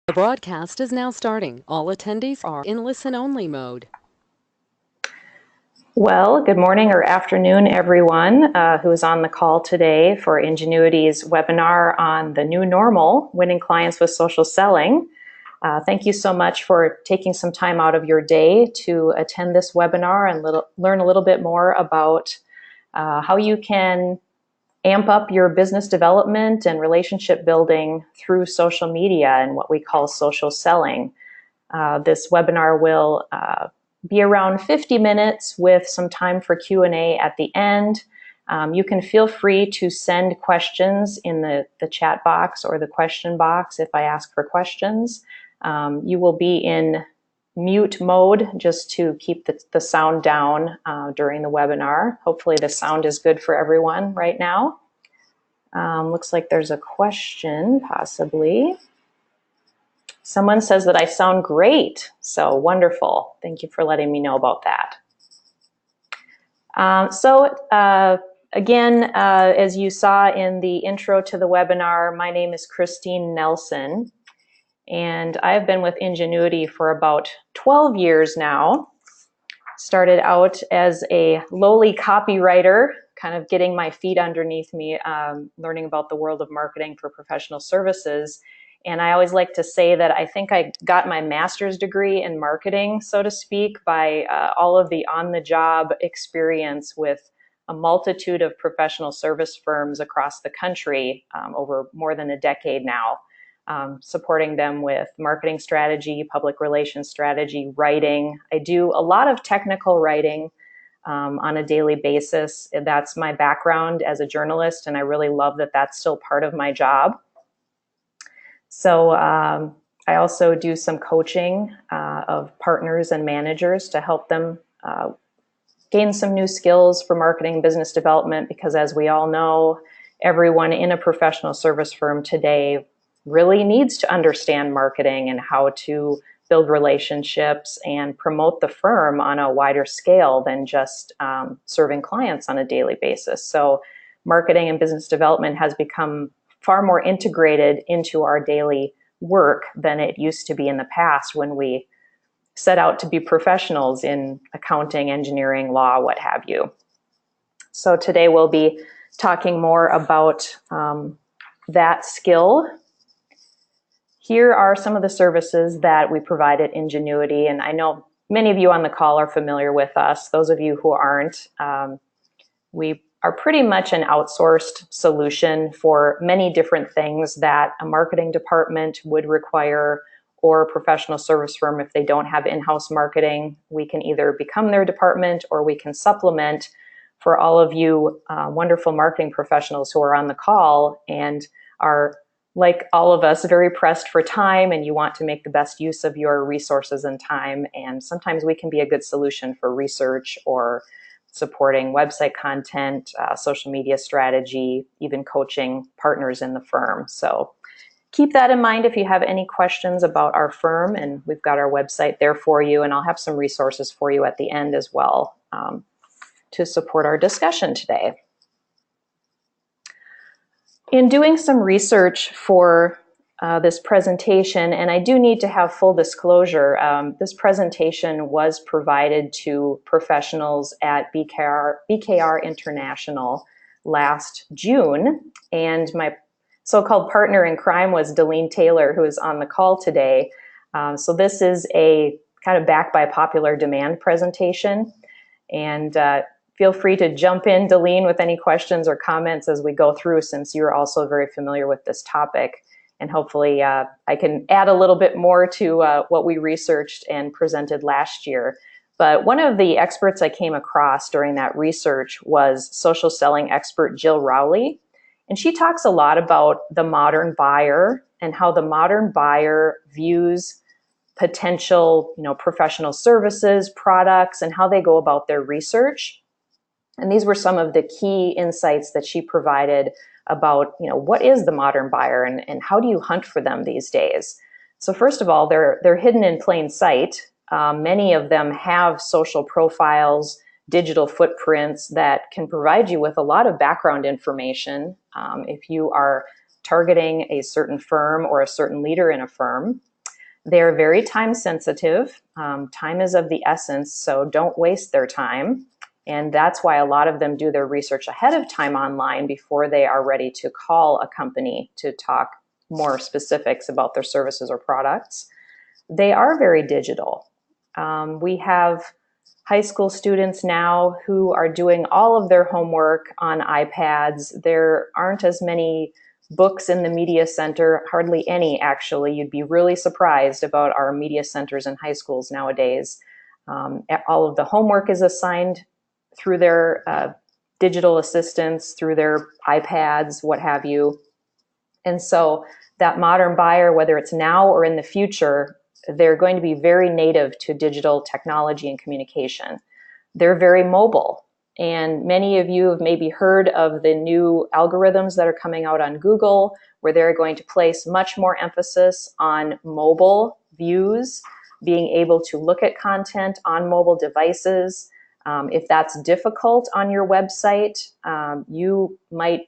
The broadcast is now starting. All attendees are in listen-only mode. Well, good morning or afternoon, everyone who is on the call today for Ingenuity's webinar on the new normal, winning clients with social selling. Thank you so much for taking some time out of your day to attend this webinar and learn a little bit more about how you can amp up your business development and relationship building through social media and what we call social selling. This webinar will be around 50 minutes with some time for Q&A at the end. You can feel free to send questions in the chat box or the question box if I ask for questions. You will be in mute mode just to keep the sound down during the webinar. Hopefully the sound is good for everyone right now. Looks like there's a question, possibly. Someone says that I sound great, so wonderful. Thank you for letting me know about that. Again, as you saw in the intro to the webinar, my name is Christine Nelson, and I've been with Ingenuity for about 12 years now. Started out as a lowly copywriter, kind of getting my feet underneath me, learning about the world of marketing for professional services. And I always like to say that I think I got my master's degree in marketing, so to speak, by all of the on-the-job experience with a multitude of professional service firms across the country over more than a decade now, supporting them with marketing strategy, public relations strategy, writing. I do a lot of technical writing on a daily basis. That's my background as a journalist, and I really love that that's still part of my job. So I also do some coaching of partners and managers to help them gain some new skills for marketing and business development, because as we all know, everyone in a professional service firm today really needs to understand marketing and how to build relationships and promote the firm on a wider scale than just serving clients on a daily basis. So marketing and business development has become far more integrated into our daily work than it used to be in the past when we set out to be professionals in accounting, engineering, law, what have you. So today we'll be talking more about that skill. Here are some of the services that we provide at Ingenuity, and I know many of you on the call are familiar with us. Those of you who aren't, we are pretty much an outsourced solution for many different things that a marketing department would require, or a professional service firm. If they don't have in-house marketing, we can either become their department or we can supplement for all of you wonderful marketing professionals who are on the call and are, like all of us, very pressed for time, and you want to make the best use of your resources and time. And sometimes we can be a good solution for research or supporting website content, social media strategy, even coaching partners in the firm. So keep that in mind if you have any questions about our firm, and we've got our website there for you, and I'll have some resources for you at the end as well to support our discussion today. In doing some research for this presentation, and I do need to have full disclosure, this presentation was provided to professionals at BKR International last June, and my so-called partner in crime was Delene Taylor, who is on the call today. So this is a kind of backed by popular demand presentation, and feel free to jump in, Delene, with any questions or comments as we go through, since you're also very familiar with this topic. And hopefully I can add a little bit more to what we researched and presented last year. But one of the experts I came across during that research was social selling expert Jill Rowley. And she talks a lot about the modern buyer and how the modern buyer views potential, professional services, products, and how they go about their research. And these were some of the key insights that she provided about, what is the modern buyer and how do you hunt for them these days? So first of all, they're hidden in plain sight. Many of them have social profiles, digital footprints that can provide you with a lot of background information if you are targeting a certain firm or a certain leader in a firm. They're very time sensitive. Time is of the essence, so don't waste their time. And that's why a lot of them do their research ahead of time online before they are ready to call a company to talk more specifics about their services or products. They are very digital. We have high school students now who are doing all of their homework on iPads. There aren't as many books in the media center, hardly any actually. You'd be really surprised about our media centers in high schools nowadays. All of the homework is assigned through their digital assistants, through their iPads, what have you. And so that modern buyer, whether it's now or in the future, they're going to be very native to digital technology and communication. They're very mobile. And many of you have maybe heard of the new algorithms that are coming out on Google, where they're going to place much more emphasis on mobile views, being able to look at content on mobile devices. If that's difficult on your website, you might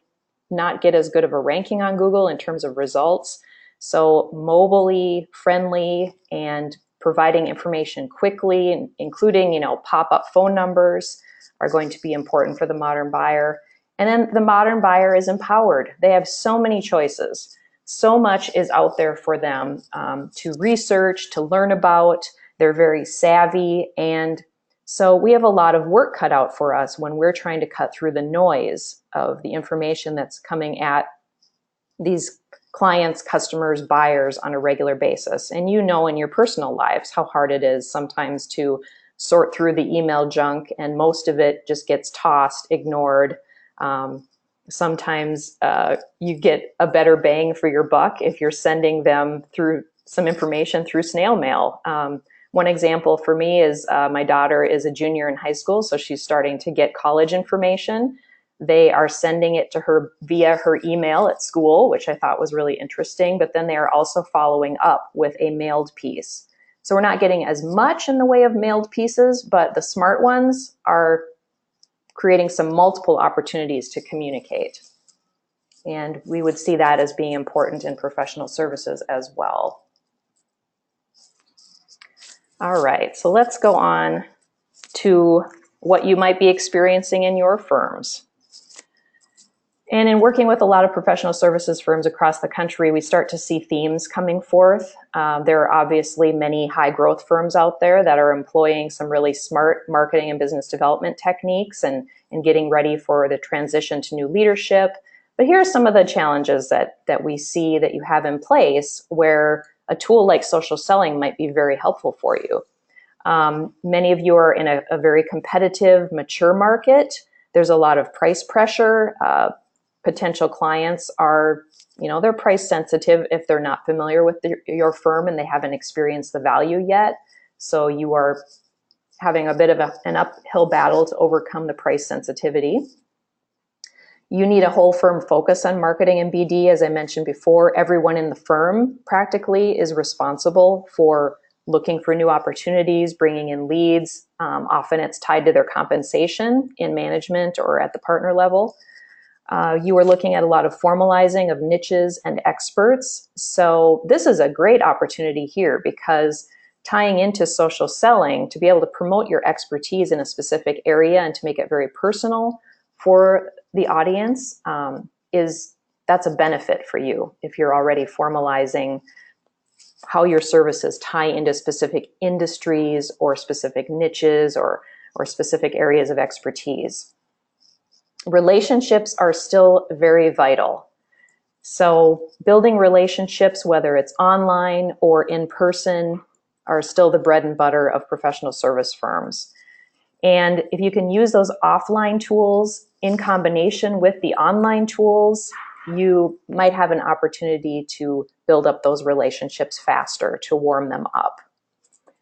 not get as good of a ranking on Google in terms of results. So mobilely friendly and providing information quickly, including, pop-up phone numbers, are going to be important for the modern buyer. And then the modern buyer is empowered. They have so many choices. So much is out there for them to research, to learn about. They're very savvy. And so we have a lot of work cut out for us when we're trying to cut through the noise of the information that's coming at these clients, customers, buyers on a regular basis. And in your personal lives how hard it is sometimes to sort through the email junk, and most of it just gets tossed, ignored. Sometimes you get a better bang for your buck if you're sending them through some information through snail mail. One example for me is my daughter is a junior in high school, so she's starting to get college information. They are sending it to her via her email at school, which I thought was really interesting, but then they are also following up with a mailed piece. So we're not getting as much in the way of mailed pieces, but the smart ones are creating some multiple opportunities to communicate. And we would see that as being important in professional services as well. All right, so let's go on to what you might be experiencing in your firms. And in working with a lot of professional services firms across the country, we start to see themes coming forth. There are obviously many high growth firms out there that are employing some really smart marketing and business development techniques and getting ready for the transition to new leadership. But here are some of the challenges that we see that you have in place where a tool like social selling might be very helpful for you. Many of you are in a very competitive, mature market. There's a lot of price pressure. Potential clients are, they're price sensitive if they're not familiar with your firm and they haven't experienced the value yet. So you are having a bit of an uphill battle to overcome the price sensitivity. You need a whole firm focus on marketing and BD. As I mentioned before, everyone in the firm practically is responsible for looking for new opportunities, bringing in leads. Often it's tied to their compensation in management or at the partner level. You are looking at a lot of formalizing of niches and experts. So this is a great opportunity here because tying into social selling, to be able to promote your expertise in a specific area and to make it very personal for the audience, that's a benefit for you if you're already formalizing how your services tie into specific industries or specific niches or specific areas of expertise. Relationships are still very vital. So building relationships, whether it's online or in person, are still the bread and butter of professional service firms. And if you can use those offline tools in combination with the online tools, you might have an opportunity to build up those relationships faster, to warm them up.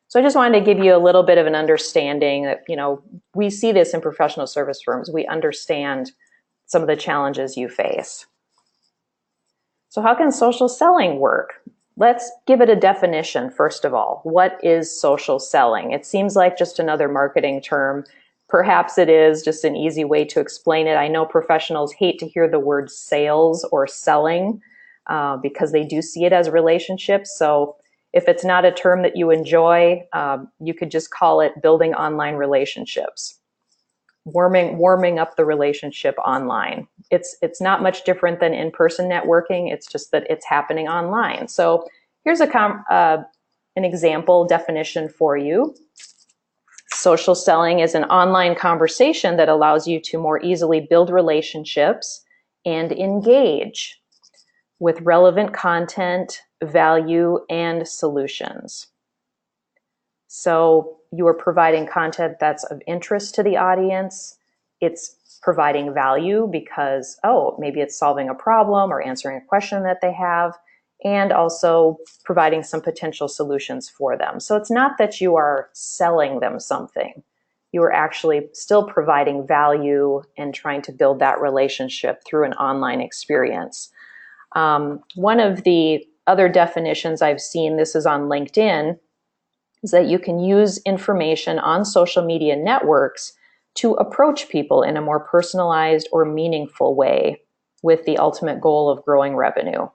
So I just wanted to give you a little bit of an understanding that, we see this in professional service firms. We understand some of the challenges you face. So how can social selling work? Let's give it a definition, first of all. What is social selling? It seems like just another marketing term. Perhaps it is just an easy way to explain it. I know professionals hate to hear the word sales or selling because they do see it as relationships. So If it's not a term that you enjoy, you could just call it building online relationships, warming up the relationship online. It's not much different than in-person networking. It's just that it's happening online. So here's an example definition for you. Social selling is an online conversation that allows you to more easily build relationships and engage with relevant content, value, and solutions. So you are providing content that's of interest to the audience. It's providing value because, maybe it's solving a problem or answering a question that they have, and also providing some potential solutions for them. So it's not that you are selling them something. You are actually still providing value and trying to build that relationship through an online experience. One of the other definitions I've seen, this is on LinkedIn, is that you can use information on social media networks to approach people in a more personalized or meaningful way with the ultimate goal of growing revenue.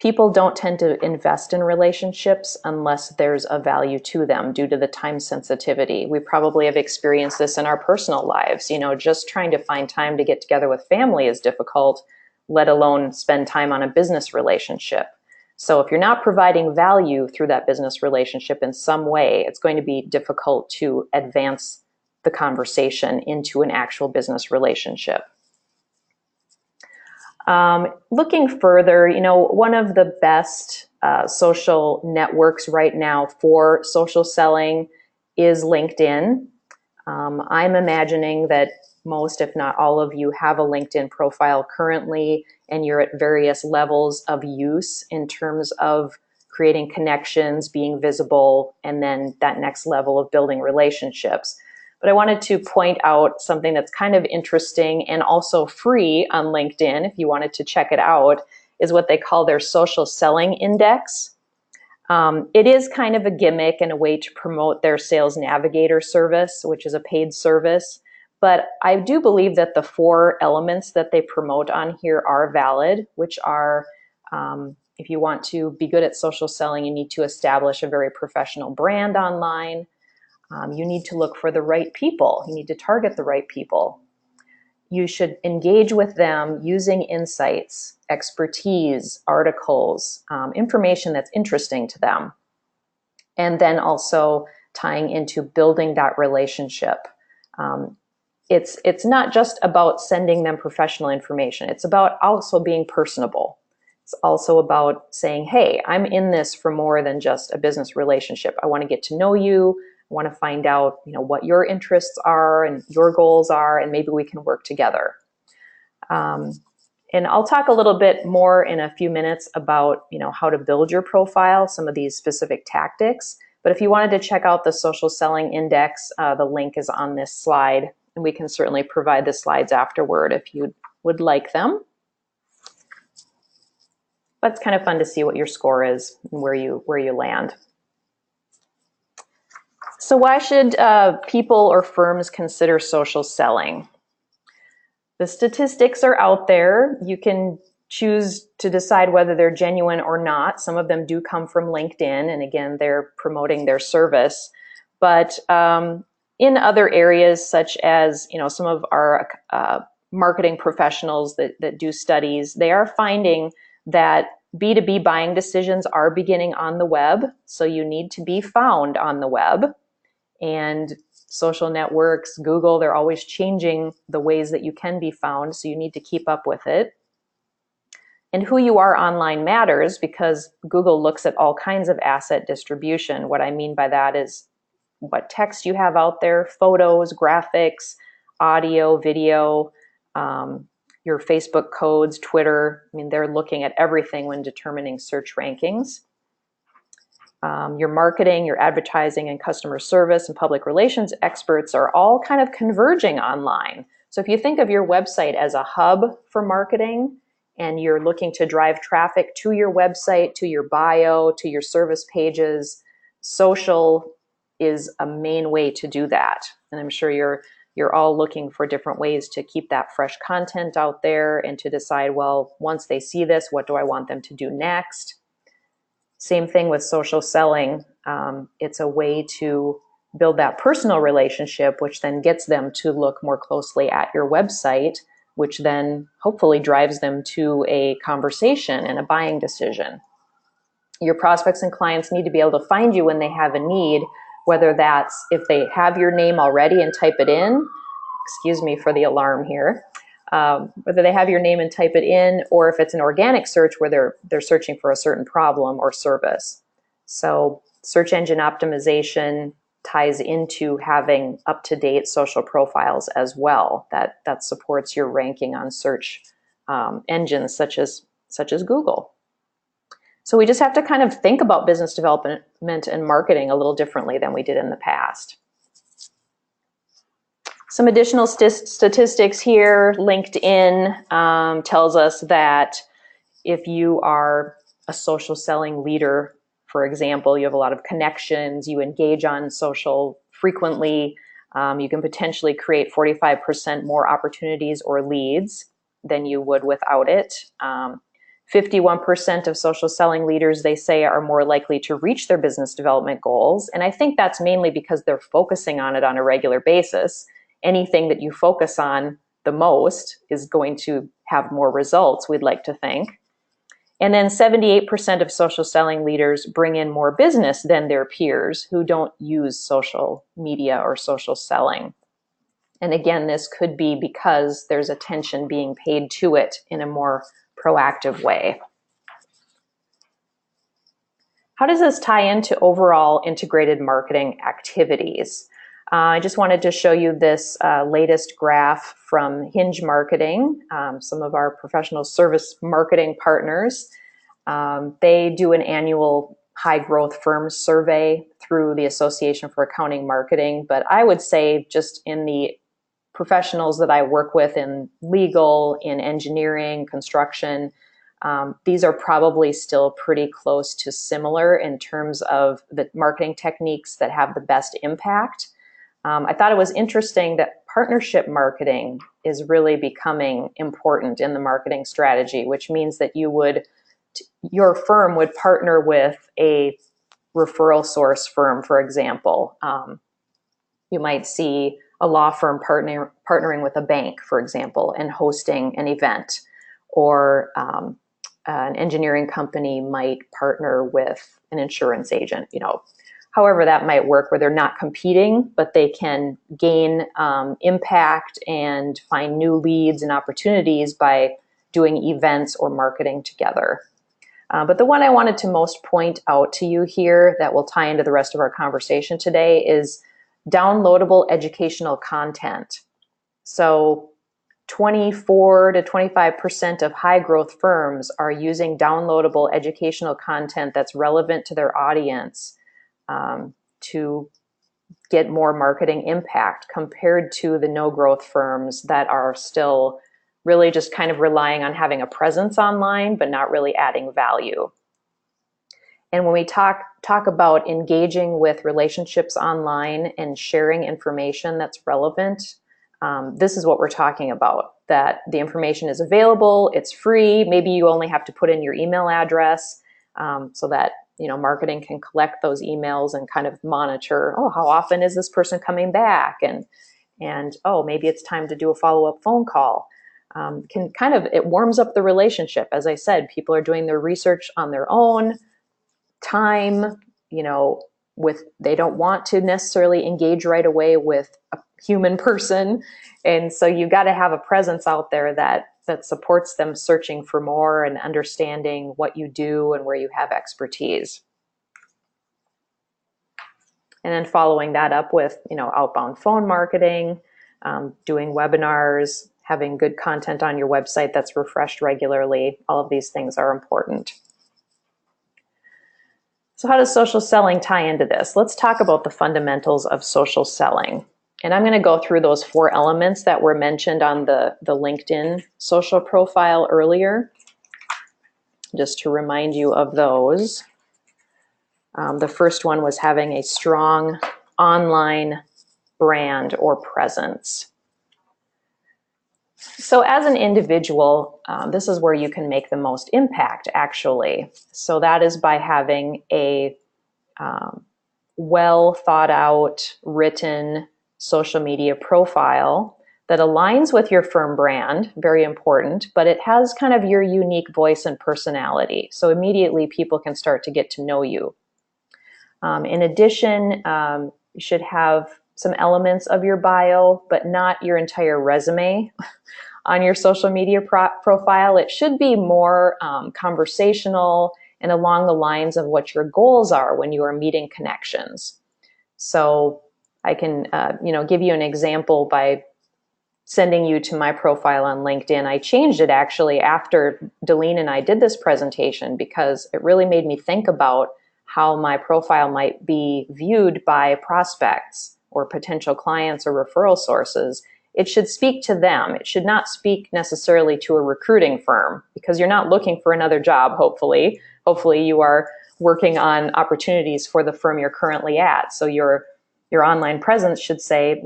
People don't tend to invest in relationships unless there's a value to them due to the time sensitivity. We probably have experienced this in our personal lives. Just trying to find time to get together with family is difficult, let alone spend time on a business relationship. So if you're not providing value through that business relationship in some way, it's going to be difficult to advance the conversation into an actual business relationship. Looking further, one of the best social networks right now for social selling is LinkedIn. I'm imagining that most, if not all of you, have a LinkedIn profile currently, and you're at various levels of use in terms of creating connections, being visible, and then that next level of building relationships. But I wanted to point out something that's kind of interesting and also free on LinkedIn, if you wanted to check it out, is what they call their social selling index. It is kind of a gimmick and a way to promote their sales navigator service, which is a paid service. But I do believe that the 4 elements that they promote on here are valid, which are, if you want to be good at social selling, you need to establish a very professional brand online. You need to look for the right people. You need to target the right people. You should engage with them using insights, expertise, articles, information that's interesting to them. And then also tying into building that relationship. It's not just about sending them professional information. It's about also being personable. It's also about saying, hey, I'm in this for more than just a business relationship. I want to get to know you. I want to find out, what your interests are and your goals are, and maybe we can work together. And I'll talk a little bit more in a few minutes about, how to build your profile, some of these specific tactics. But if you wanted to check out the social selling index, the link is on this slide, and we can certainly provide the slides afterward if you would like them. But it's kind of fun to see what your score is and where you land. So why should people or firms consider social selling? The statistics are out there. You can choose to decide whether they're genuine or not. Some of them do come from LinkedIn, and again, they're promoting their service. But in other areas, such as some of our marketing professionals that do studies, they are finding that B2B buying decisions are beginning on the web. So you need to be found on the web. And social networks, Google, they're always changing the ways that you can be found, so you need to keep up with it. And who you are online matters because Google looks at all kinds of asset distribution. What I mean by that is what text you have out there, photos, graphics, audio, video, your Facebook codes, Twitter. They're looking at everything when determining search rankings. Your marketing, your advertising, and customer service and public relations experts are all kind of converging online. So if you think of your website as a hub for marketing and you're looking to drive traffic to your website, to your bio, to your service pages, social is a main way to do that. And I'm sure you're you're all looking for different ways to keep that fresh content out there and to decide, well, once they see this, what do I want them to do next? Same thing with social selling. It's a way to build that personal relationship, which then gets them to look more closely at your website, which then hopefully drives them to a conversation and a buying decision. Your prospects and clients need to be able to find you when they have a need, whether that's if they have your name already and type it in, excuse me for the alarm here, whether they have your name and type it in, or if it's an organic search where they're searching for a certain problem or service. So search engine optimization ties into having up-to-date social profiles as well. That supports your ranking on search engines such as Google. So we just have to kind of think about business development and marketing a little differently than we did in the past. Some additional statistics here. LinkedIn tells us that if you are a social selling leader, for example, you have a lot of connections, you engage on social frequently, you can potentially create 45% more opportunities or leads than you would without it. 51% of social selling leaders, they say, are more likely to reach their business development goals. And I think that's mainly because they're focusing on it on a regular basis. Anything that you focus on the most is going to have more results, we'd like to think. And then 78% of social selling leaders bring in more business than their peers who don't use social media or social selling. And again, this could be because there's attention being paid to it in a more proactive way. How does this tie into overall integrated marketing activities? I just wanted to show you this latest graph from Hinge Marketing, some of our professional service marketing partners. They do an annual high growth firms survey through the Association for Accounting Marketing, but I would say just in the professionals that I work with in legal, in engineering, construction, these are probably still pretty close to similar in terms of the marketing techniques that have the best impact. I thought it was interesting that partnership marketing is really becoming important in the marketing strategy, which means that your firm would partner with a referral source firm, for example. You might see a law firm partnering with a bank, for example, and hosting an event, or an engineering company might partner with an insurance agent, however that might work, where they're not competing, but they can gain impact and find new leads and opportunities by doing events or marketing together. But the one I wanted to most point out to you here that will tie into the rest of our conversation today is downloadable educational content. So 24 to 25% of high growth firms are using downloadable educational content that's relevant to their audience to get more marketing impact, compared to the no growth firms that are still really just kind of relying on having a presence online, but not really adding value. And when we talk about engaging with relationships online and sharing information that's relevant, this is what we're talking about, that the information is available, it's free, maybe you only have to put in your email address so that marketing can collect those emails and kind of monitor, how often is this person coming back? And maybe it's time to do a follow-up phone call. It warms up the relationship. As I said, people are doing their research on their own time, they don't want to necessarily engage right away with a human person. And so you got to have a presence out there that supports them searching for more and understanding what you do and where you have expertise. And then following that up with, outbound phone marketing, doing webinars, having good content on your website that's refreshed regularly. All of these things are important. So how does social selling tie into this? Let's talk about the fundamentals of social selling. And I'm going to go through those 4 elements that were mentioned on the LinkedIn social profile earlier, just to remind you of those. The first one was having a strong online brand, or presence. So as an individual, this is where you can make the most impact, actually. So that is by having a well thought out, written social media profile that aligns with your firm brand, very important, but it has kind of your unique voice and personality. So immediately people can start to get to know you. In addition, you should have some elements of your bio, but not your entire resume on your social media profile. It should be more conversational and along the lines of what your goals are when you are meeting connections. So I can give you an example by sending you to my profile on LinkedIn. I changed it actually after Delene and I did this presentation because it really made me think about how my profile might be viewed by prospects or potential clients or referral sources. It should speak to them. It should not speak necessarily to a recruiting firm because you're not looking for another job, hopefully. Hopefully you are working on opportunities for the firm you're currently at. So your online presence should say,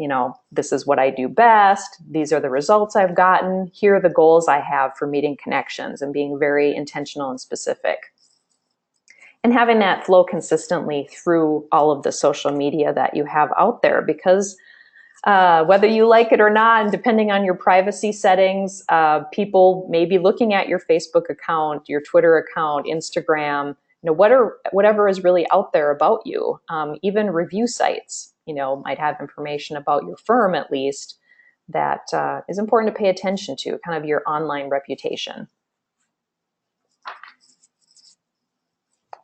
this is what I do best. These are the results I've gotten. Here are the goals I have for meeting connections, and being very intentional and specific. And having that flow consistently through all of the social media that you have out there, because whether you like it or not, and depending on your privacy settings, people may be looking at your Facebook account, your Twitter account, Instagram, whatever is really out there about you. Even review sites, might have information about your firm at least that is important to pay attention to, kind of your online reputation.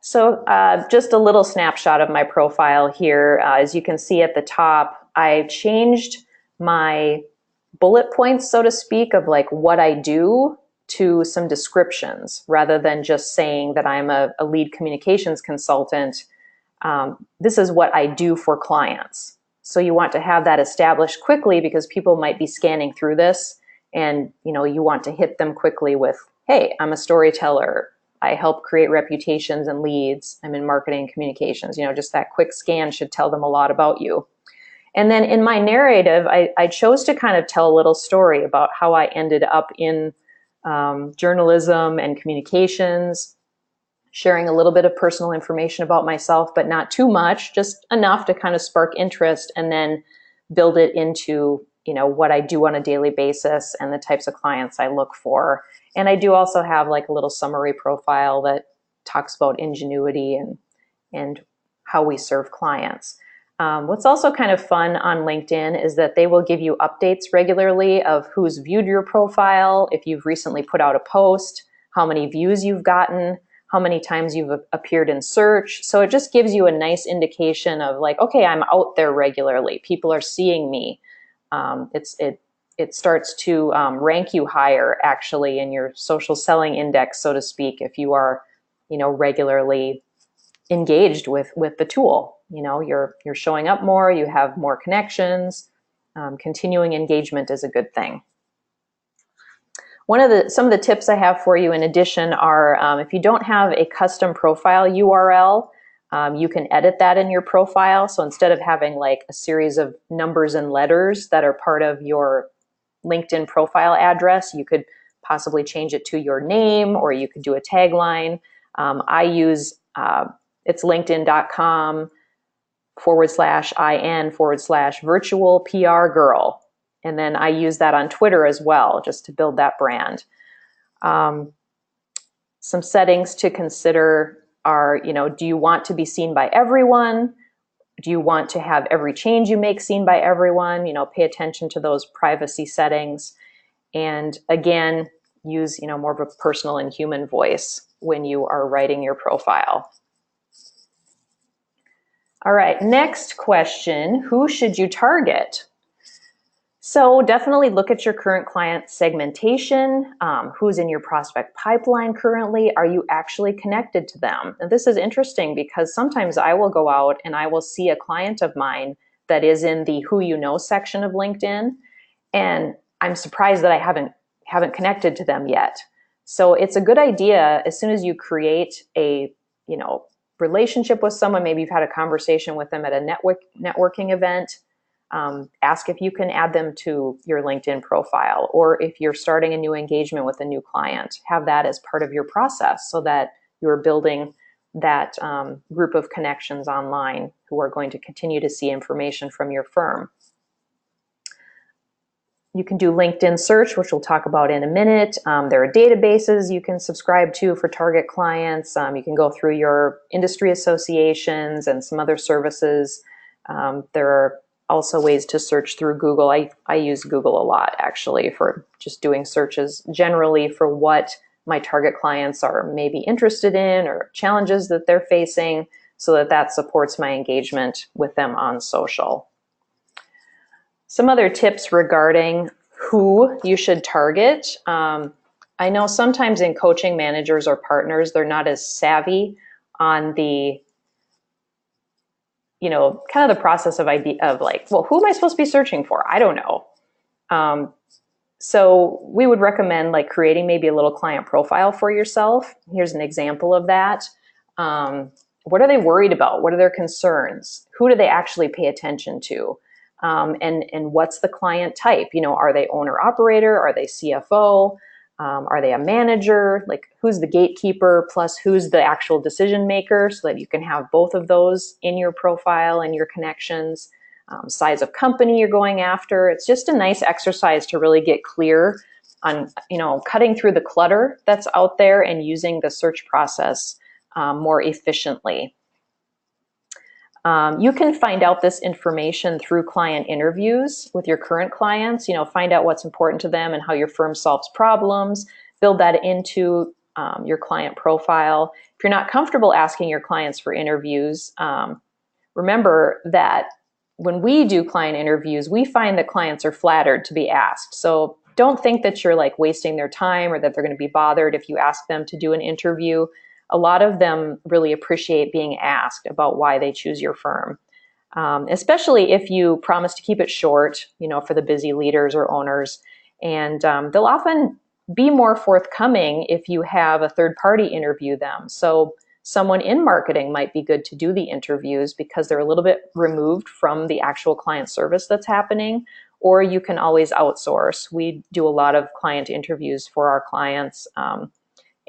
So just a little snapshot of my profile here. As you can see at the top, I changed my bullet points, so to speak, of like what I do to some descriptions rather than just saying that I'm a lead communications consultant. This is what I do for clients. So you want to have that established quickly because people might be scanning through this and you want to hit them quickly with, hey, I'm a storyteller. I help create reputations and leads. I'm in marketing and communications. Just that quick scan should tell them a lot about you. And then in my narrative, I chose to kind of tell a little story about how I ended up in journalism and communications, sharing a little bit of personal information about myself, but not too much, just enough to kind of spark interest, and then build it into what I do on a daily basis and the types of clients I look for. And I do also have like a little summary profile that talks about Ingenuity and how we serve clients. What's also kind of fun on LinkedIn is that they will give you updates regularly of who's viewed your profile, if you've recently put out a post, how many views you've gotten, how many times you've appeared in search. So it just gives you a nice indication of like, okay, I'm out there regularly. People are seeing me. It starts to rank you higher actually in your social selling index, so to speak, if you are, regularly engaged with the tool. You're showing up more, you have more connections. Continuing engagement is a good thing. Some of the tips I have for you in addition are if you don't have a custom profile URL, you can edit that in your profile. So instead of having like a series of numbers and letters that are part of your LinkedIn profile address, you could possibly change it to your name, or you could do a tagline. I use it's linkedin.com/in/virtual PR girl. And then I use that on Twitter as well, just to build that brand. Some settings to consider are, do you want to be seen by everyone? Do you want to have every change you make seen by everyone? Pay attention to those privacy settings. And again, use, more of a personal and human voice when you are writing your profile. All right, next question, who should you target? So definitely look at your current client segmentation. Who's in your prospect pipeline currently? Are you actually connected to them? And this is interesting because sometimes I will go out and I will see a client of mine that is in the who you know section of LinkedIn, and I'm surprised that I haven't connected to them yet. So it's a good idea as soon as you create a relationship with someone, maybe you've had a conversation with them at a networking event, Ask if you can add them to your LinkedIn profile, or if you're starting a new engagement with a new client, have that as part of your process so that you're building that group of connections online who are going to continue to see information from your firm. You can do LinkedIn search, which we'll talk about in a minute. There are databases you can subscribe to for target clients. You can go through your industry associations and some other services. There are also ways to search through Google. I use Google a lot, actually, for just doing searches generally for what my target clients are maybe interested in or challenges that they're facing, so that that supports my engagement with them on social. Some other tips regarding who you should target. I know sometimes in coaching, managers or partners, they're not as savvy on the, kind of the process of like, well, who am I supposed to be searching for? I don't know. So we would recommend like creating maybe a little client profile for yourself. Here's an example of that. What are they worried about? What are their concerns? Who do they actually pay attention to? And what's the client type? Are they owner operator? Are they CFO? Are they a manager? Like, who's the gatekeeper plus who's the actual decision maker, so that you can have both of those in your profile and your connections. Size of company you're going after. It's just a nice exercise to really get clear on, cutting through the clutter that's out there and using the search process more efficiently. You can find out this information through client interviews with your current clients. Find out what's important to them and how your firm solves problems. Build that into your client profile. If you're not comfortable asking your clients for interviews, remember that when we do client interviews, we find that clients are flattered to be asked. So don't think that you're like wasting their time or that they're going to be bothered if you ask them to do an interview. A lot of them really appreciate being asked about why they choose your firm, especially if you promise to keep it short, for the busy leaders or owners. And they'll often be more forthcoming if you have a third party interview them. So someone in marketing might be good to do the interviews because they're a little bit removed from the actual client service that's happening, or you can always outsource. We do a lot of client interviews for our clients,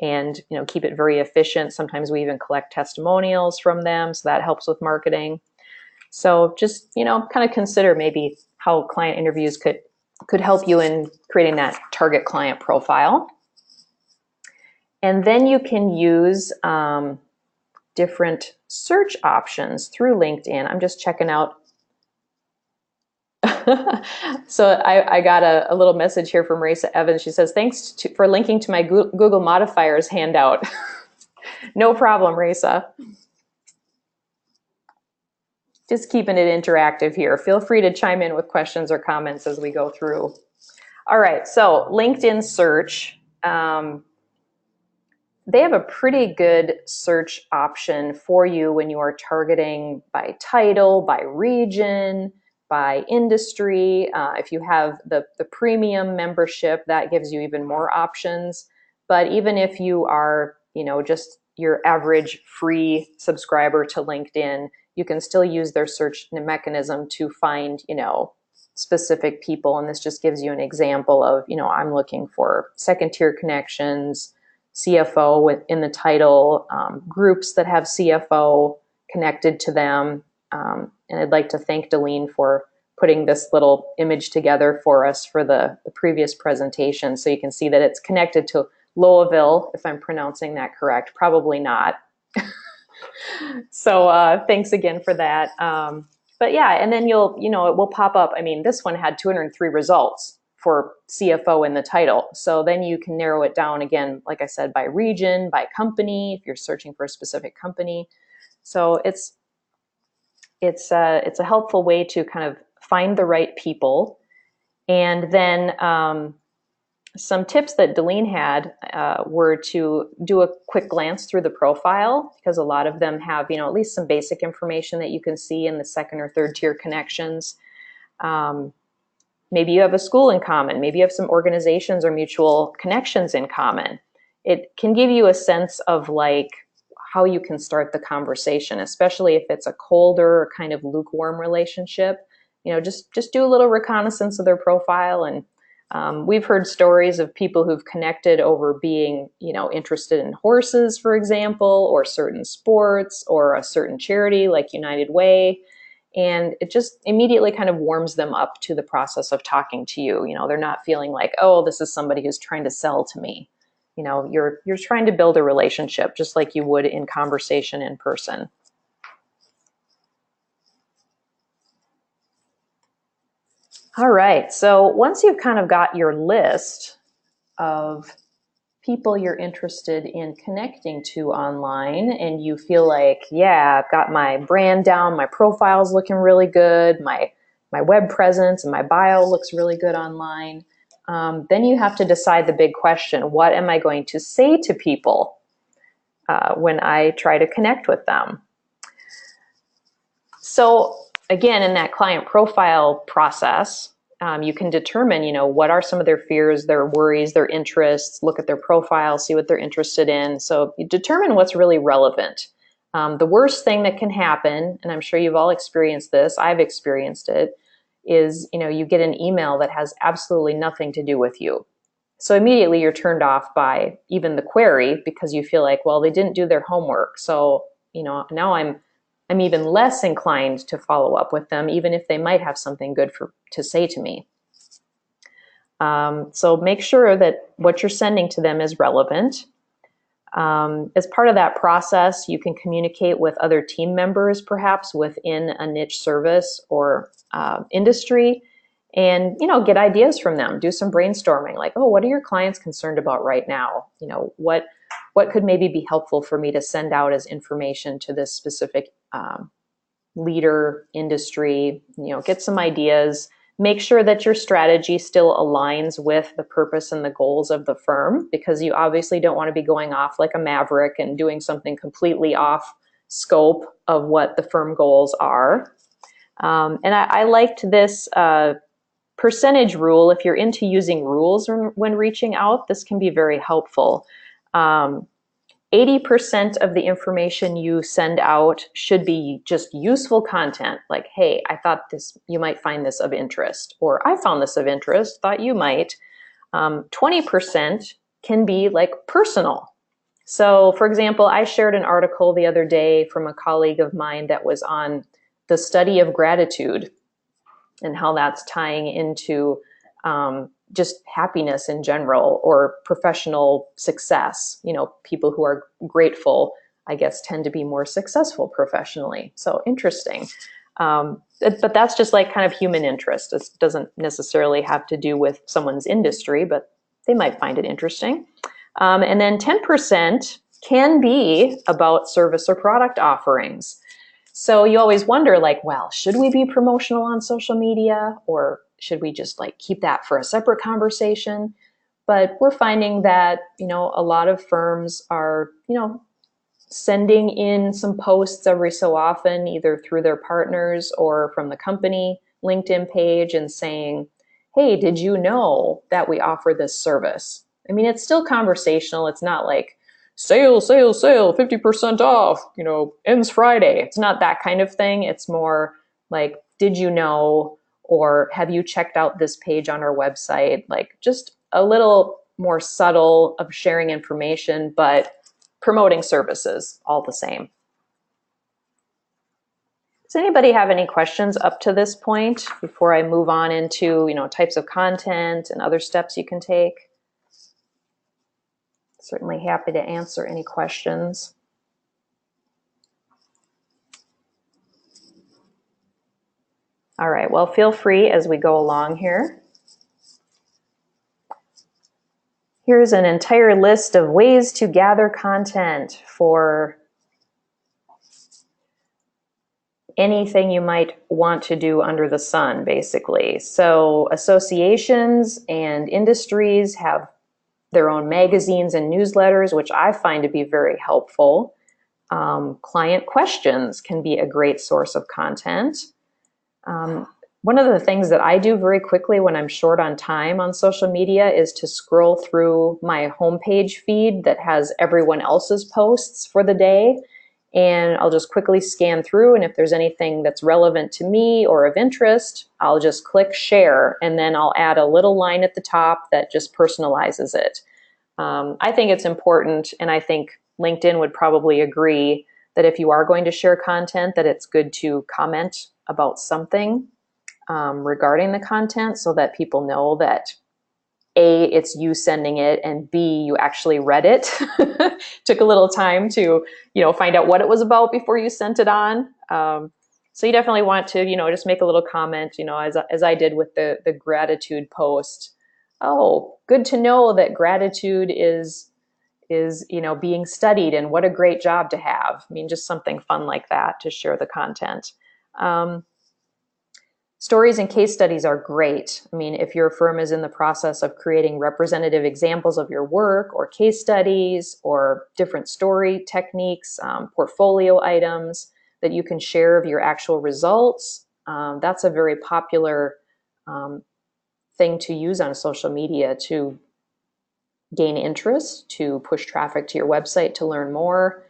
and keep it very efficient. Sometimes we even collect testimonials from them, so that helps with marketing. So just kind of consider maybe how client interviews could help you in creating that target client profile. And then you can use different search options through LinkedIn. I'm just checking out. So I got a little message here from Raisa Evans. She says, thanks for linking to my Google modifiers handout. No problem, Raisa. Just keeping it interactive here. Feel free to chime in with questions or comments as we go through. All right, so LinkedIn search. They have a pretty good search option for you when you are targeting by title, by region, by industry. If you have the premium membership, that gives you even more options. But even if you are, just your average free subscriber to LinkedIn, you can still use their search mechanism to find, specific people. And this just gives you an example of, I'm looking for second tier connections, CFO in the title, groups that have CFO connected to them. And I'd like to thank Delene for putting this little image together for us for the previous presentation. So you can see that it's connected to Louisville, if I'm pronouncing that correct. Probably not. So thanks again for that. But yeah, and then it will pop up. I mean, this one had 203 results for CFO in the title. So then you can narrow it down again, like I said, by region, by company, if you're searching for a specific company. So it's a helpful way to kind of find the right people. And then some tips that Delene had were to do a quick glance through the profile, because a lot of them have, at least some basic information that you can see in the second or third tier connections. Maybe you have a school in common. Maybe you have some organizations or mutual connections in common. It can give you a sense of like how you can start the conversation, especially if it's a colder, kind of lukewarm relationship. just do a little reconnaissance of their profile. And we've heard stories of people who've connected over being, interested in horses, for example, or certain sports, or a certain charity like United Way. And it just immediately kind of warms them up to the process of talking to you. They're not feeling like, oh, this is somebody who's trying to sell to me. You're trying to build a relationship just like you would in conversation in person. All right, so once you've kind of got your list of people you're interested in connecting to online, and you feel like, yeah, I've got my brand down, my profile's looking really good, my web presence and my bio looks really good online, then you have to decide the big question: what am I going to say to people when I try to connect with them? So again, in that client profile process, you can determine, what are some of their fears, their worries, their interests, look at their profile, see what they're interested in. So you determine what's really relevant. The worst thing that can happen, and I'm sure you've all experienced this, I've experienced it, is, you get an email that has absolutely nothing to do with you. So immediately you're turned off by even the query because you feel like, well, they didn't do their homework. So, now I'm even less inclined to follow up with them, even if they might have something good to say to me. So make sure that what you're sending to them is relevant. As part of that process, you can communicate with other team members, perhaps within a niche service or industry, and get ideas from them. Do some brainstorming, like, oh, what are your clients concerned about right now? What could maybe be helpful for me to send out as information to this specific leader, industry? Get some ideas. Make sure that your strategy still aligns with the purpose and the goals of the firm, because you obviously don't want to be going off like a maverick and doing something completely off scope of what the firm goals are. And I liked this percentage rule. If you're into using rules when reaching out, this can be very helpful. 80% of the information you send out should be just useful content, like, hey, I thought you might find this of interest, or I found this of interest, thought you might. 20% can be like personal. So for example, I shared an article the other day from a colleague of mine that was on the study of gratitude and how that's tying into just happiness in general, or professional success. People who are grateful, I guess, tend to be more successful professionally. So interesting. But that's just like kind of human interest. It doesn't necessarily have to do with someone's industry, but they might find it interesting. And then 10% can be about service or product offerings. So you always wonder, like, well, should we be promotional on social media, or should we just like keep that for a separate conversation? But we're finding that, a lot of firms are, sending in some posts every so often, either through their partners or from the company LinkedIn page, and saying, hey, did you know that we offer this service? I mean, it's still conversational. It's not like sale, 50% off, ends Friday. It's not that kind of thing. It's more like, did you know, or have you checked out this page on our website? Like, just a little more subtle of sharing information, but promoting services all the same. Does anybody have any questions up to this point before I move on into, types of content and other steps you can take? Certainly happy to answer any questions. All right, well, feel free as we go along here. Here's an entire list of ways to gather content for anything you might want to do under the sun, basically. So associations and industries have their own magazines and newsletters, which I find to be very helpful. Client questions can be a great source of content. One of the things that I do very quickly when I'm short on time on social media is to scroll through my homepage feed that has everyone else's posts for the day. and I'll just quickly scan through, and if there's anything that's relevant to me or of interest, I'll just click share, and then I'll add a little line at the top that just personalizes it. I think it's important, and I think LinkedIn would probably agree, that if you are going to share content, that it's good to comment about something regarding the content, so that people know that A, it's you sending it, and B, you actually read it. Took a little time to, find out what it was about before you sent it on. So you definitely want to, just make a little comment, as I did with the gratitude post. Oh, good to know that gratitude is being studied, and what a great job to have. I mean, just something fun like that to share the content. Stories and case studies are great. I mean, if your firm is in the process of creating representative examples of your work, or case studies, or different story techniques, portfolio items that you can share of your actual results, that's a very popular thing to use on social media to gain interest, to push traffic to your website to learn more.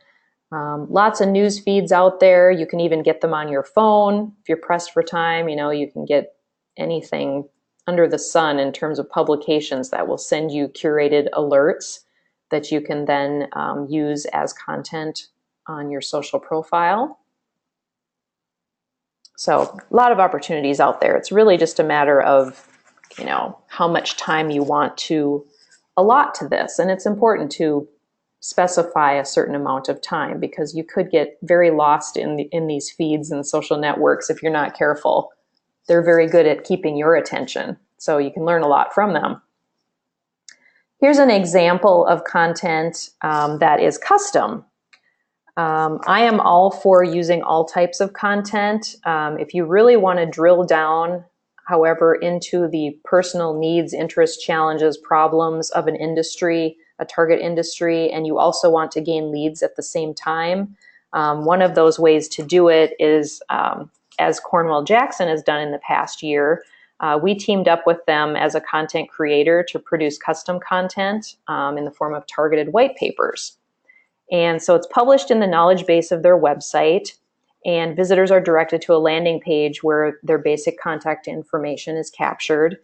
Lots of news feeds out there. You can even get them on your phone. If you're pressed for time, you can get anything under the sun in terms of publications that will send you curated alerts that you can then use as content on your social profile. So a lot of opportunities out there. It's really just a matter of, how much time you want to allot to this. And it's important to specify a certain amount of time, because you could get very lost in these feeds and social networks if you're not careful. They're very good at keeping your attention, so you can learn a lot from them. Here's an example of content that is custom. I am all for using all types of content. If you really want to drill down, however, into the personal needs, interests, challenges, problems of an industry, a target industry, and you also want to gain leads at the same time, one of those ways to do it is, as Cornwell Jackson has done in the past year, we teamed up with them as a content creator to produce custom content in the form of targeted white papers. And so it's published in the knowledge base of their website, and visitors are directed to a landing page where their basic contact information is captured.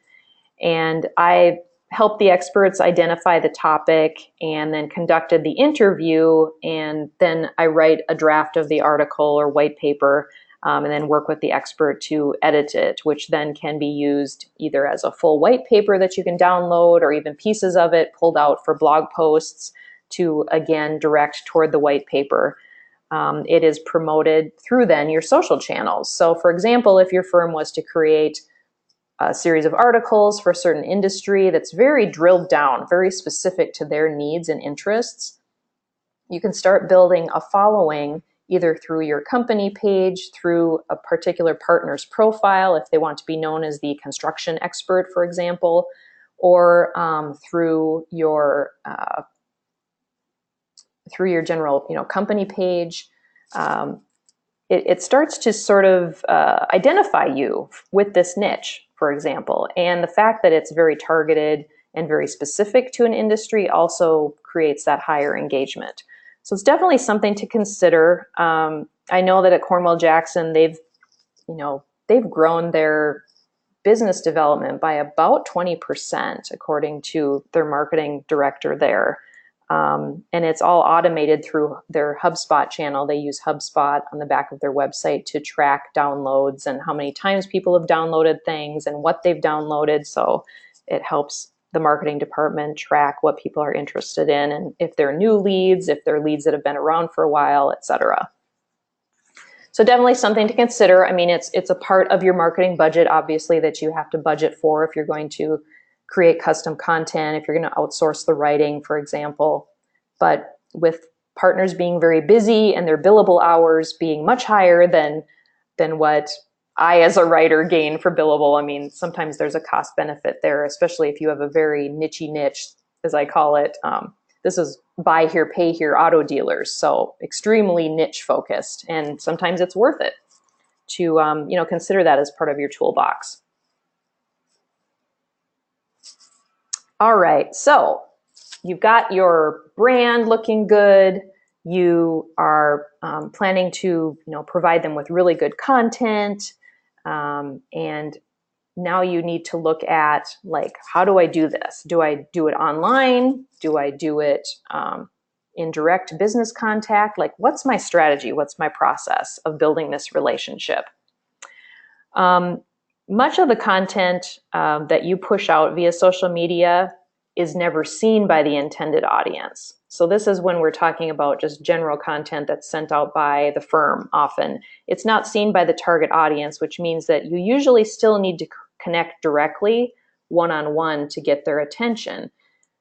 And I helped the experts identify the topic, and then conducted the interview, and then I write a draft of the article or white paper, and then work with the expert to edit it, which then can be used either as a full white paper that you can download, or even pieces of it pulled out for blog posts to, again, direct toward the white paper. It is promoted through then your social channels. So for example, if your firm was to create a series of articles for a certain industry that's very drilled down, very specific to their needs and interests, you can start building a following either through your company page, through a particular partner's profile, if they want to be known as the construction expert, for example, or through your general company page. It starts to sort of identify you with this niche, for example. And the fact that it's very targeted and very specific to an industry also creates that higher engagement. So it's definitely something to consider. I know that at Cornwell Jackson, they've grown their business development by about 20%, according to their marketing director there. And it's all automated through their HubSpot channel. They use HubSpot on the back of their website to track downloads and how many times people have downloaded things and what they've downloaded. So it helps the marketing department track what people are interested in, and if they're new leads, if they're leads that have been around for a while, etc. So definitely something to consider. I mean, it's a part of your marketing budget, obviously, that you have to budget for if you're going to create custom content, if you're going to outsource the writing, for example. But with partners being very busy and their billable hours being much higher than what I as a writer gain for billable, I mean, sometimes there's a cost benefit there, especially if you have a very niche, as I call it. This is buy here, pay here auto dealers, so extremely niche focused, and sometimes it's worth it to consider that as part of your toolbox. All right, so you've got your brand looking good, You are planning to provide them with really good content, and now you need to look at, like, how do I do this? Do I do it online? Do I do it in direct business contact? Like, what's my strategy? What's my process of building this relationship? Much of the content that you push out via social media is never seen by the intended audience. So this is when we're talking about just general content that's sent out by the firm often. It's not seen by the target audience, which means that you usually still need to connect directly one-on-one to get their attention.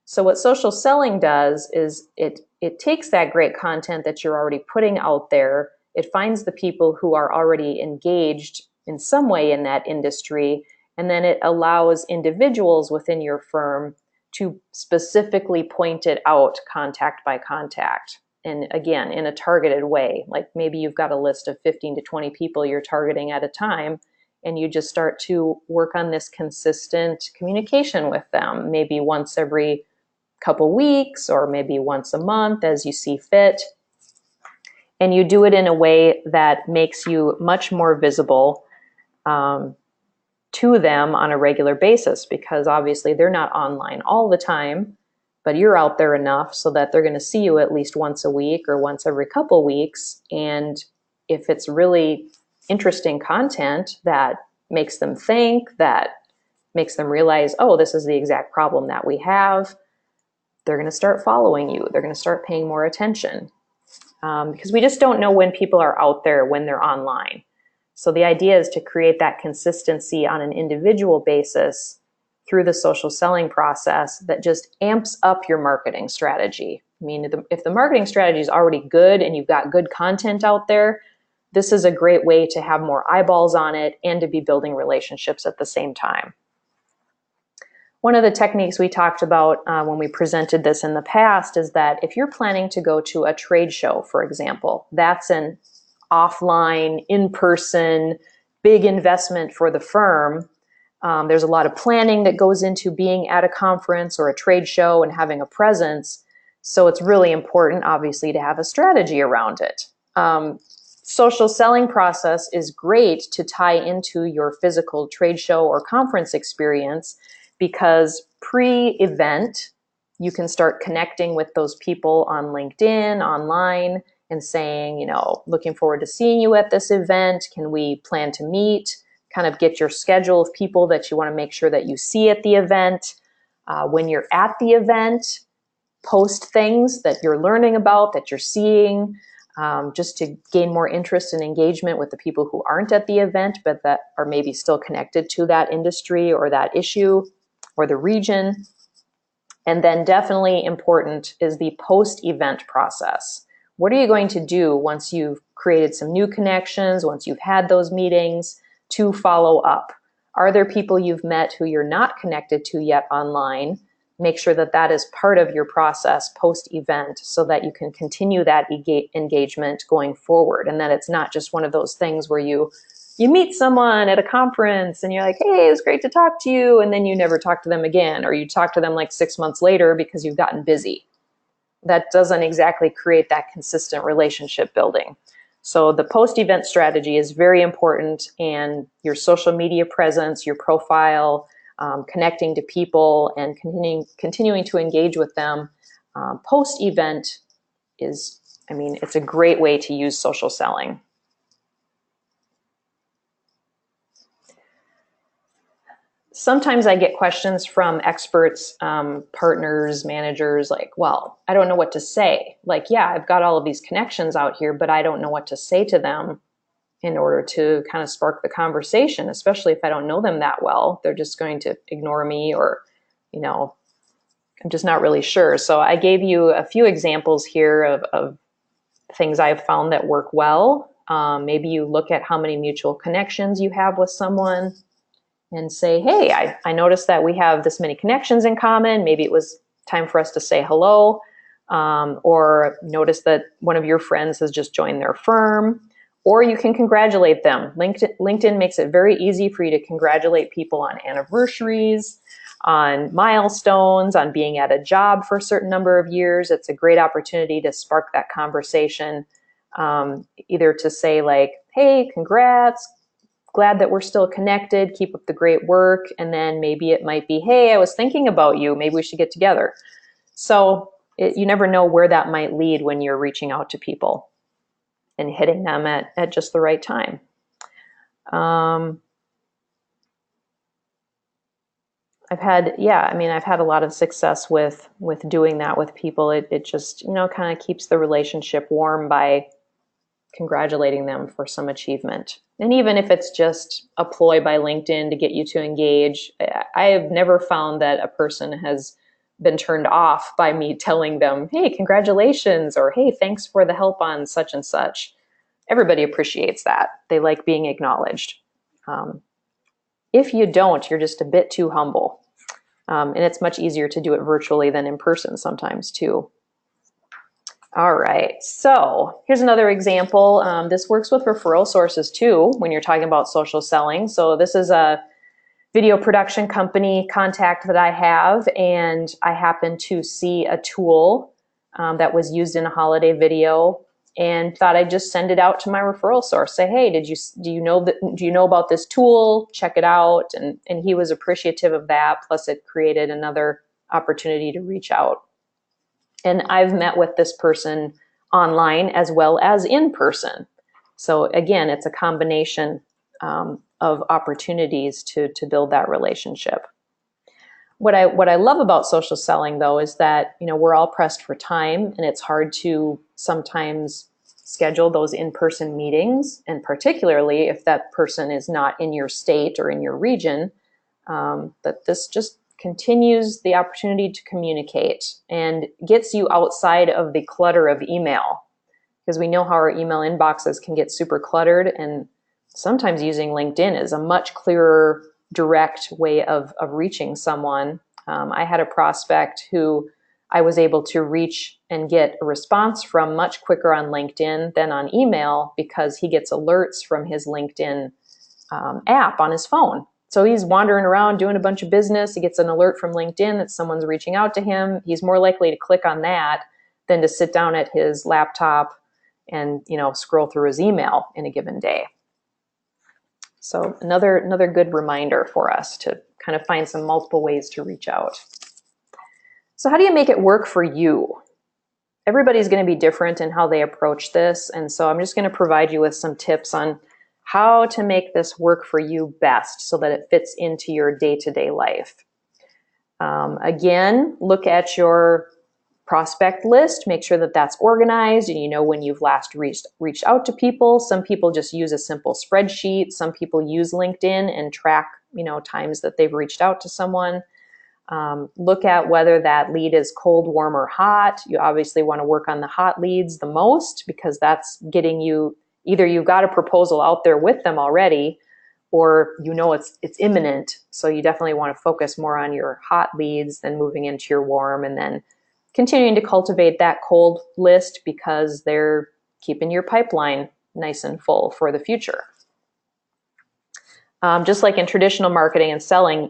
So what social selling does is it takes that great content that you're already putting out there, it finds the people who are already engaged in some way in that industry, and then it allows individuals within your firm to specifically point it out contact by contact. And again, in a targeted way. Like maybe you've got a list of 15 to 20 people you're targeting at a time, and you just start to work on this consistent communication with them, maybe once every couple weeks or maybe once a month as you see fit. And you do it in a way that makes you much more visible to them on a regular basis, because obviously they're not online all the time, but you're out there enough so that they're going to see you at least once a week or once every couple weeks. And if it's really interesting content that makes them think, that makes them realize, oh, this is the exact problem that we have, they're going to start following you. They're going to start paying more attention, because we just don't know when people are out there when they're online. So the idea is to create that consistency on an individual basis through the social selling process that just amps up your marketing strategy. I mean, if the marketing strategy is already good and you've got good content out there, this is a great way to have more eyeballs on it and to be building relationships at the same time. One of the techniques we talked about when we presented this in the past is that if you're planning to go to a trade show, for example, that's an offline, in-person, big investment for the firm. There's a lot of planning that goes into being at a conference or a trade show and having a presence. So it's really important, obviously, to have a strategy around it. Social selling process is great to tie into your physical trade show or conference experience, because pre-event, you can start connecting with those people on LinkedIn, online, and saying, looking forward to seeing you at this event. Can we plan to meet? Kind of get your schedule of people that you want to make sure that you see at the event. When you're at the event, post things that you're learning about, that you're seeing, just to gain more interest and engagement with the people who aren't at the event, but that are maybe still connected to that industry or that issue or the region. And then definitely important is the post-event process. What are you going to do once you've created some new connections, once you've had those meetings, to follow up? Are there people you've met who you're not connected to yet online? Make sure that that is part of your process post-event so that you can continue that engagement going forward, and that it's not just one of those things where you meet someone at a conference and you're like, hey, it was great to talk to you, and then you never talk to them again, or you talk to them like 6 months later because you've gotten busy. That doesn't exactly create that consistent relationship building. So the post-event strategy is very important, and your social media presence, your profile, connecting to people and continuing to engage with them post-event it's a great way to use social selling. Sometimes I get questions from experts, partners, managers, like, well, I don't know what to say. Like, yeah, I've got all of these connections out here, but I don't know what to say to them in order to kind of spark the conversation, especially if I don't know them that well. They're just going to ignore me, or, I'm just not really sure. So I gave you a few examples here of things I've found that work well. Maybe you look at how many mutual connections you have with someone and say, hey, I noticed that we have this many connections in common. Maybe it was time for us to say hello, or notice that one of your friends has just joined their firm, or you can congratulate them. LinkedIn makes it very easy for you to congratulate people on anniversaries, on milestones, on being at a job for a certain number of years. It's a great opportunity to spark that conversation, either to say like, hey, congrats, glad that we're still connected, keep up the great work. And then maybe it might be, hey, I was thinking about you, maybe we should get together. So you never know where that might lead when you're reaching out to people and hitting them at just the right time. I've had a lot of success with doing that with people. It just, kind of keeps the relationship warm by congratulating them for some achievement. And even if it's just a ploy by LinkedIn to get you to engage, I have never found that a person has been turned off by me telling them, hey, congratulations, or hey, thanks for the help on such and such. Everybody appreciates that. They like being acknowledged. If you don't, you're just a bit too humble. And it's much easier to do it virtually than in person sometimes too. All right, so here's another example. This works with referral sources too when you're talking about social selling. So this is a video production company contact that I have, and I happened to see a tool that was used in a holiday video and thought I'd just send it out to my referral source. Say, hey, do you know about this tool? Check it out. And he was appreciative of that. Plus it created another opportunity to reach out. And I've met with this person online as well as in person. So again, it's a combination of opportunities to build that relationship. What I love about social selling, though, is that we're all pressed for time, and it's hard to sometimes schedule those in-person meetings, and particularly if that person is not in your state or in your region, that this just continues the opportunity to communicate and gets you outside of the clutter of email, because we know how our email inboxes can get super cluttered, and sometimes using LinkedIn is a much clearer, direct way of reaching someone. I had a prospect who I was able to reach and get a response from much quicker on LinkedIn than on email, because he gets alerts from his LinkedIn app on his phone. So he's wandering around doing a bunch of business. He gets an alert from LinkedIn that someone's reaching out to him. He's more likely to click on that than to sit down at his laptop and scroll through his email in a given day. So another good reminder for us to kind of find some multiple ways to reach out. So how do you make it work for you? Everybody's going to be different in how they approach this. And so I'm just going to provide you with some tips on how to make this work for you best so that it fits into your day-to-day life. Again, look at your prospect list, make sure that that's organized and you know when you've last reached out to people. Some people just use a simple spreadsheet. Some people use LinkedIn and track, times that they've reached out to someone. Look at whether that lead is cold, warm, or hot. You obviously want to work on the hot leads the most, because that's getting you, either you've got a proposal out there with them already, or it's imminent. So you definitely want to focus more on your hot leads than moving into your warm, and then continuing to cultivate that cold list, because they're keeping your pipeline nice and full for the future. Just like in traditional marketing and selling,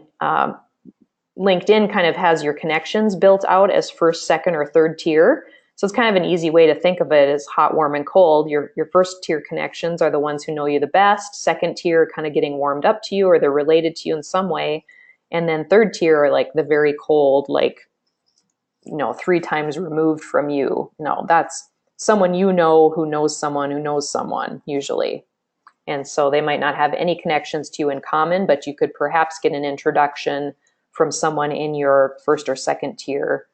LinkedIn kind of has your connections built out as first, second, or third tier. So it's kind of an easy way to think of it as hot, warm, and cold. Your first tier connections are the ones who know you the best. Second tier kind of getting warmed up to you, or they're related to you in some way. And then third tier are like the very cold, like 3 times removed from you. That's someone who knows someone who knows someone, usually. And so they might not have any connections to you in common, but you could perhaps get an introduction from someone in your first or second tier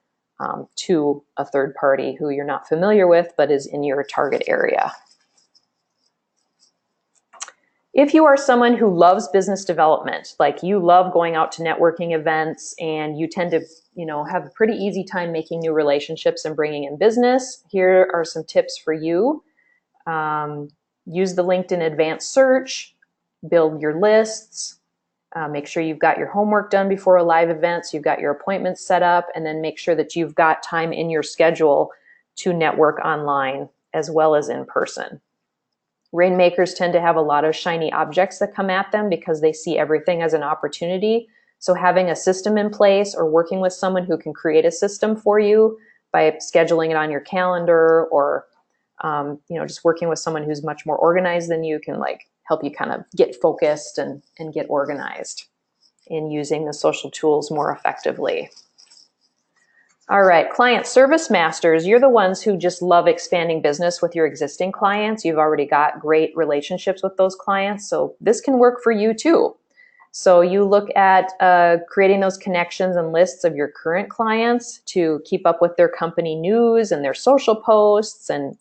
to a third party who you're not familiar with, but is in your target area. If you are someone who loves business development, like you love going out to networking events and you tend to, have a pretty easy time making new relationships and bringing in business, here are some tips for you. Use the LinkedIn advanced search, build your lists, make sure you've got your homework done before a live event, so you've got your appointments set up, and then make sure that you've got time in your schedule to network online as well as in person. Rainmakers tend to have a lot of shiny objects that come at them because they see everything as an opportunity. So having a system in place or working with someone who can create a system for you by scheduling it on your calendar, or just working with someone who's much more organized than you can like help you kind of get focused and get organized in using the social tools more effectively. All right, client service masters, you're the ones who just love expanding business with your existing clients. You've already got great relationships with those clients, so this can work for you too. So you look at creating those connections and lists of your current clients to keep up with their company news and their social posts, and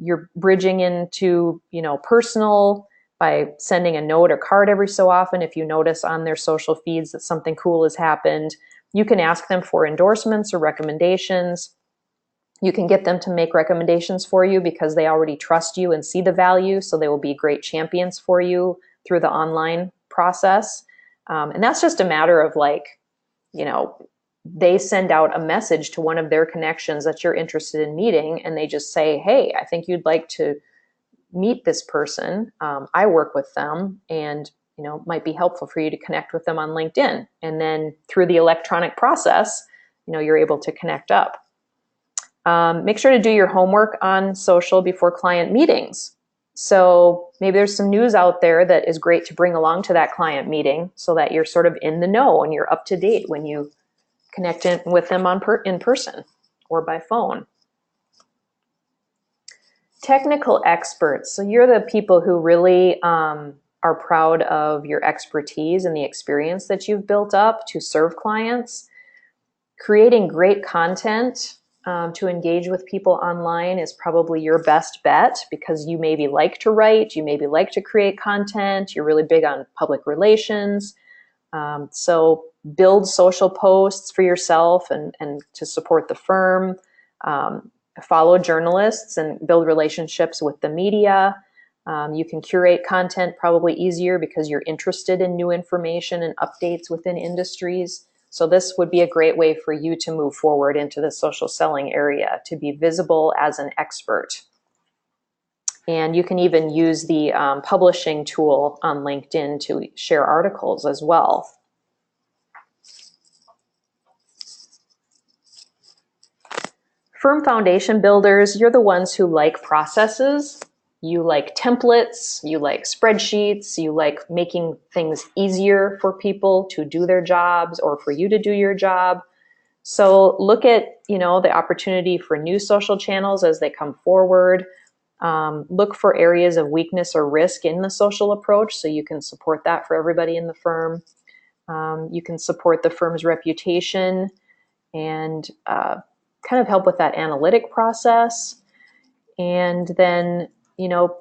you're bridging into, personal by sending a note or card every so often if you notice on their social feeds that something cool has happened. You can ask them for endorsements or recommendations. You can get them to make recommendations for you because they already trust you and see the value, so they will be great champions for you through the online process. And that's just a matter of they send out a message to one of their connections that you're interested in meeting, and they just say, hey, I think you'd like to meet this person. I work with them, and might be helpful for you to connect with them on LinkedIn. And then through the electronic process, you're able to connect up. Make sure to do your homework on social before client meetings. So maybe there's some news out there that is great to bring along to that client meeting so that you're sort of in the know and you're up to date when you connect with them in person or by phone. Technical experts. So you're the people who really are proud of your expertise and the experience that you've built up to serve clients. Creating great content to engage with people online is probably your best bet, because you maybe like to write, you maybe like to create content, you're really big on public relations. So build social posts for yourself and to support the firm. Follow journalists and build relationships with the media. You can curate content probably easier because you're interested in new information and updates within industries. So this would be a great way for you to move forward into the social selling area, to be visible as an expert. And you can even use the publishing tool on LinkedIn to share articles as well. Firm foundation builders, you're the ones who like processes. You like templates, you like spreadsheets, you like making things easier for people to do their jobs or for you to do your job. So look at, the opportunity for new social channels as they come forward. Look for areas of weakness or risk in the social approach so you can support that for everybody in the firm. You can support the firm's reputation and kind of help with that analytic process. And then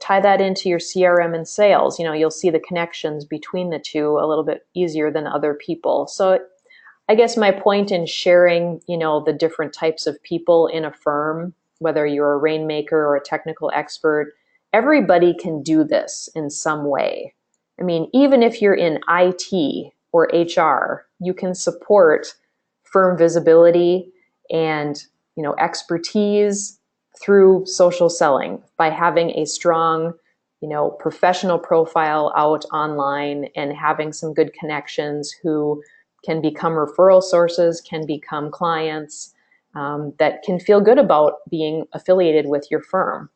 tie that into your CRM and sales. You'll see the connections between the two a little bit easier than other people. So I guess my point in sharing, the different types of people in a firm, whether you're a rainmaker or a technical expert, everybody can do this in some way. I mean, even if you're in IT or HR, you can support firm visibility and, expertise through social selling by having a strong, professional profile out online and having some good connections who can become referral sources, can become clients that can feel good about being affiliated with your firm.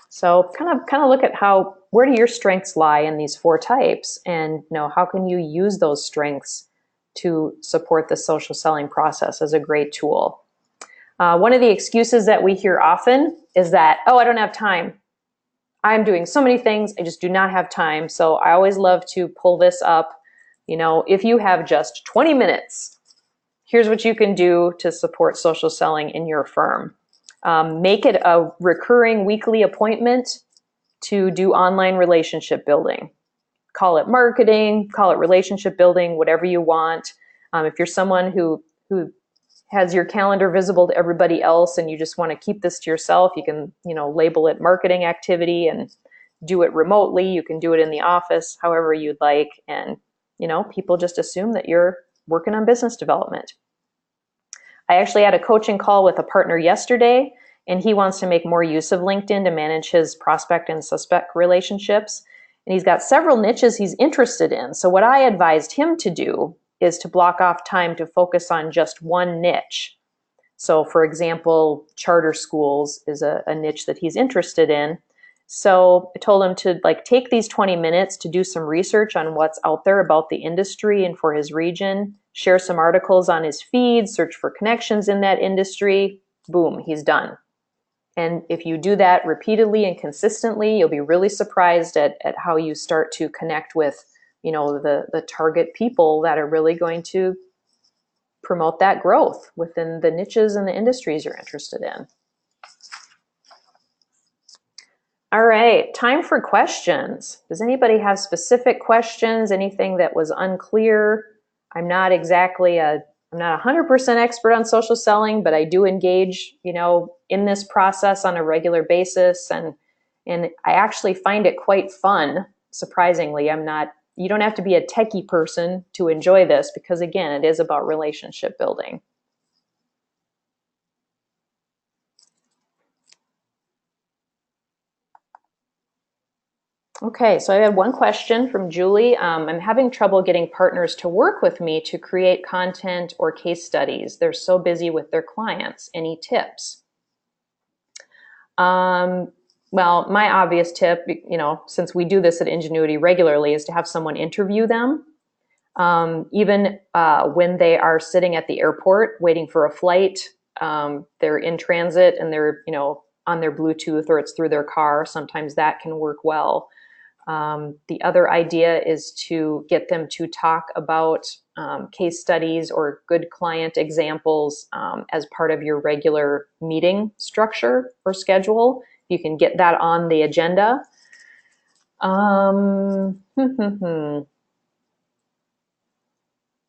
So kind of look at where do your strengths lie in these 4 types, and how can you use those strengths to support the social selling process as a great tool. One of the excuses that we hear often is that, oh, I don't have time. I'm doing so many things, I just do not have time. So I always love to pull this up. If you have just 20 minutes, here's what you can do to support social selling in your firm. Make it a recurring weekly appointment to do online relationship building. Call it marketing, call it relationship building, whatever you want. If you're someone who has your calendar visible to everybody else and you just want to keep this to yourself, you can, label it marketing activity and do it remotely. You can do it in the office, however you'd like. And, people just assume that you're working on business development. I actually had a coaching call with a partner yesterday, and he wants to make more use of LinkedIn to manage his prospect and suspect relationships. And he's got several niches he's interested in. So what I advised him to do is to block off time to focus on just one niche. So for example, charter schools is a niche that he's interested in. So I told him to take these 20 minutes to do some research on what's out there about the industry and for his region, share some articles on his feed, search for connections in that industry. Boom, he's done. And if you do that repeatedly and consistently, you'll be really surprised at how you start to connect with, the target people that are really going to promote that growth within the niches and the industries you're interested in. All right, time for questions. Does anybody have specific questions? Anything that was unclear? I'm not 100% expert on social selling, but I do engage, in this process on a regular basis. And I actually find it quite fun, surprisingly. You don't have to be a techie person to enjoy this because, again, it is about relationship building. Okay, so I had one question from Julie. I'm having trouble getting partners to work with me to create content or case studies. They're so busy with their clients. Any tips? Well, my obvious tip, since we do this at Ingenuity regularly, is to have someone interview them. Even when they are sitting at the airport waiting for a flight, they're in transit and they're, on their Bluetooth or it's through their car. Sometimes that can work well. The other idea is to get them to talk about case studies or good client examples as part of your regular meeting structure or schedule. You can get that on the agenda.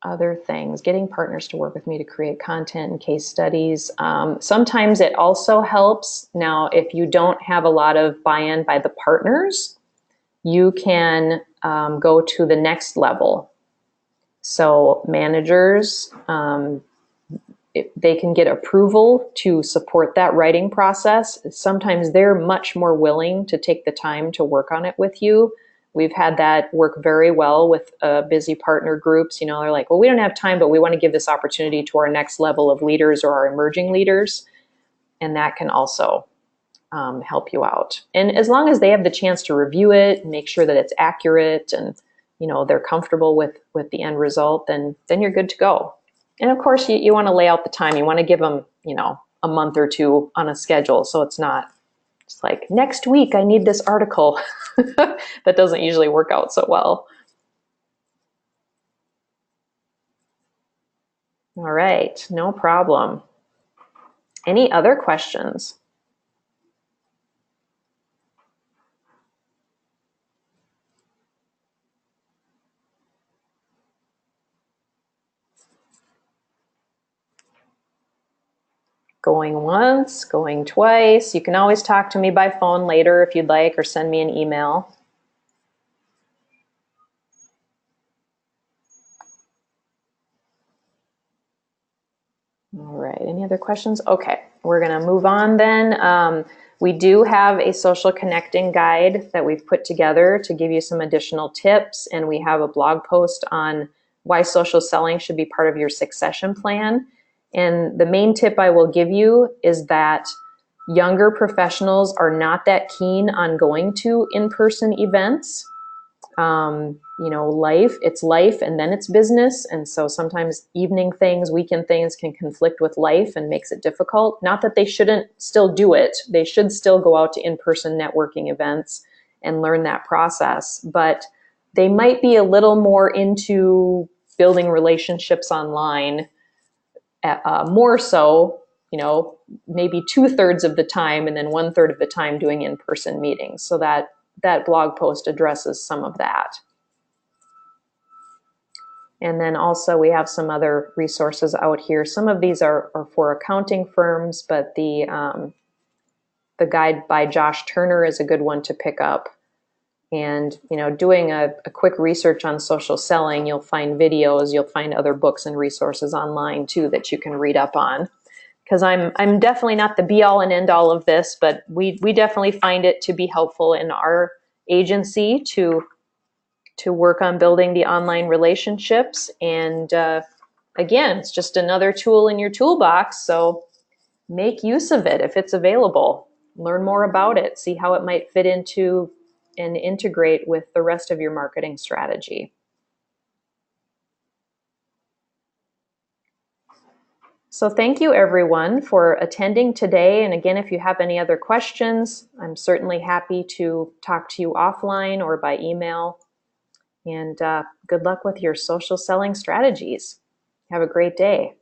Other things, getting partners to work with me to create content and case studies. Sometimes it also helps. Now, if you don't have a lot of buy-in by the partners, you can go to the next level. So managers, they can get approval to support that writing process. Sometimes they're much more willing to take the time to work on it with you. We've had that work very well with busy partner groups. They're like, well, we don't have time, but we want to give this opportunity to our next level of leaders or our emerging leaders. And that can also help you out. And as long as they have the chance to review it and make sure that it's accurate and, they're comfortable with the end result, then you're good to go. And of course, you want to lay out the time. You want to give them, a month or two on a schedule. So it's not just like, next week, I need this article. That doesn't usually work out so well. All right, no problem. Any other questions? Going once, going twice. You can always talk to me by phone later if you'd like, or send me an email. All right, any other questions? Okay, we're gonna move on then. We do have a social connecting guide that we've put together to give you some additional tips, and we have a blog post on why social selling should be part of your succession plan. And the main tip I will give you is that younger professionals are not that keen on going to in-person events. It's life and then it's business. And so sometimes evening things, weekend things can conflict with life and makes it difficult. Not that they shouldn't still do it. They should still go out to in-person networking events and learn that process. But they might be a little more into building relationships online, more so, maybe 2/3 of the time and then 1/3 of the time doing in-person meetings. So that blog post addresses some of that. And then also we have some other resources out here. Some of these are for accounting firms, but the guide by Josh Turner is a good one to pick up. And doing a quick research on social selling, you'll find videos, you'll find other books and resources online too that you can read up on. Because I'm definitely not the be all and end all of this, but we definitely find it to be helpful in our agency to work on building the online relationships. And again, it's just another tool in your toolbox. So make use of it if it's available. Learn more about it. See how it might fit into and integrate with the rest of your marketing strategy. So thank you everyone for attending today. And again, if you have any other questions, I'm certainly happy to talk to you offline or by email. And good luck with your social selling strategies. Have a great day.